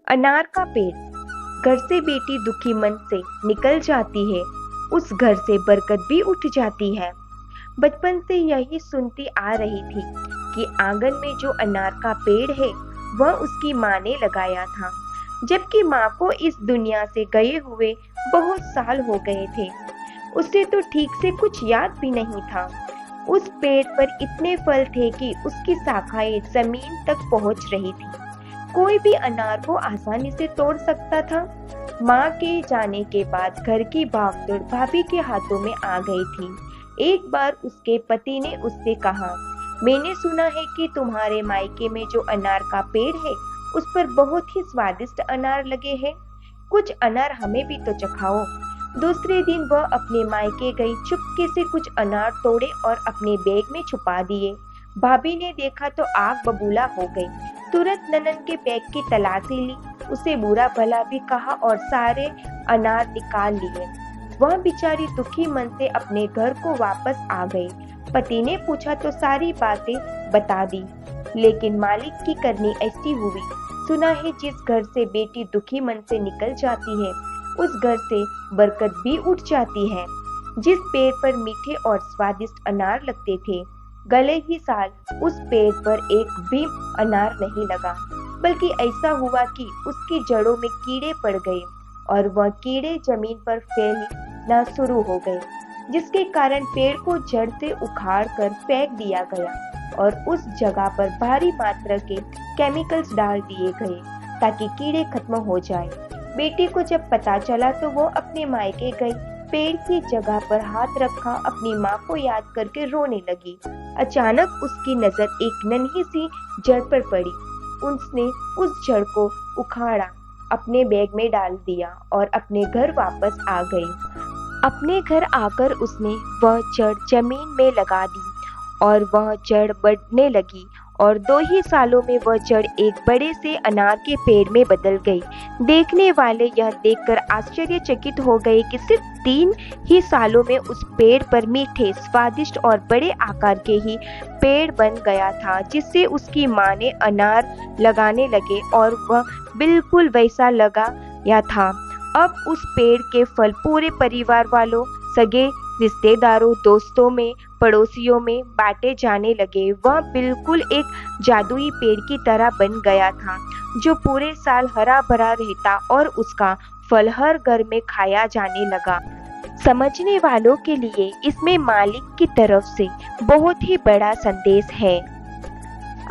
अनार का पेड़। घर से बेटी दुखी मन से निकल जाती है, उस घर से बरकत भी उठ जाती है। बचपन से यही सुनती आ रही थी कि आंगन में जो अनार का पेड़ है वह उसकी माँ ने लगाया था, जबकि माँ को इस दुनिया से गए हुए बहुत साल हो गए थे। उसे तो ठीक से कुछ याद भी नहीं था। उस पेड़ पर इतने फल थे कि उसकी शाखाएं जमीन तक पहुंच रही थी। कोई भी अनार को आसानी से तोड़ सकता था। माँ के जाने के बाद घर की भागदौड़ भाभी के हाथों में आ गई थी। एक बार उसके पति ने उससे कहा, मैंने सुना है कि तुम्हारे मायके में जो अनार का पेड़ है उस पर बहुत ही स्वादिष्ट अनार लगे हैं। कुछ अनार हमें भी तो चखाओ। दूसरे दिन वह अपने मायके गई, चुपके से कुछ अनार तोड़े और अपने बैग में छुपा दिए। भाभी ने देखा तो आग बबूला हो गई। तुरंत ननन के बैग की तलाशी ली, उसे बुरा भला भी कहा और सारे अनार निकाल लिए। वह बेचारी दुखी मन से अपने घर को वापस आ गई। पति ने पूछा तो सारी बातें बता दी, लेकिन मालिक की करनी ऐसी हुई। सुना है जिस घर से बेटी दुखी मन से निकल जाती है उस घर से बरकत भी उठ जाती है। जिस पेड़ पर मीठे और स्वादिष्ट अनार लगते थे, गले ही साल उस पेड़ पर एक भी अनार नहीं लगा, बल्कि ऐसा हुआ कि उसकी जड़ों में कीड़े पड़ गए और वह कीड़े जमीन पर फैलना शुरू हो गए, जिसके कारण पेड़ को जड़ से उखाड़ कर फेंक दिया गया और उस जगह पर भारी मात्रा के केमिकल्स डाल दिए गए ताकि कीड़े खत्म हो जाए। बेटी को जब पता चला तो वो अपने मायके गई, पेड़ की जगह पर हाथ रखा, अपनी माँ को याद करके रोने लगी। अचानक उसकी नजर एक नन्ही सी जड़ पर पड़ी। उसने उस जड़ को उखाड़ा, अपने बैग में डाल दिया और अपने घर वापस आ गई। अपने घर आकर उसने वह जड़ जमीन में लगा दी और वह जड़ बढ़ने लगी और 2 ही सालों में वह जड़ एक बड़े से अनार के पेड़ में बदल गई। देखने वाले यह देखकर आश्चर्यचकित हो गए कि सिर्फ 3 ही सालों में उस पेड़ पर मीठे, स्वादिष्ट और बड़े आकार के ही पेड़ बन गया था, जिससे उसकी माँ ने अनार लगाने लगे और वह बिल्कुल वैसा लगा या था। अब उस पेड़ के फल पूरे परिवार वालों, सगे रिश्तेदारों, दोस्तों में, पड़ोसियों में बांटे जाने लगे। वह बिल्कुल एक जादुई पेड़ की तरह बन गया था, जो पूरे साल हरा भरा रहता और उसका फल हर घर में खाया जाने लगा। समझने वालों के लिए इसमें मालिक की तरफ से बहुत ही बड़ा संदेश है।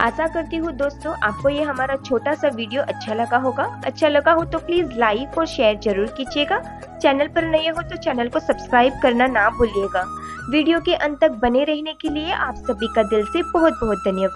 आशा करती हूँ दोस्तों आपको ये हमारा छोटा सा वीडियो अच्छा लगा होगा। अच्छा लगा हो तो प्लीज लाइक और शेयर जरूर कीजिएगा। चैनल पर नए हो तो चैनल को सब्सक्राइब करना ना भूलिएगा। वीडियो के अंत तक बने रहने के लिए आप सभी का दिल से बहुत बहुत धन्यवाद।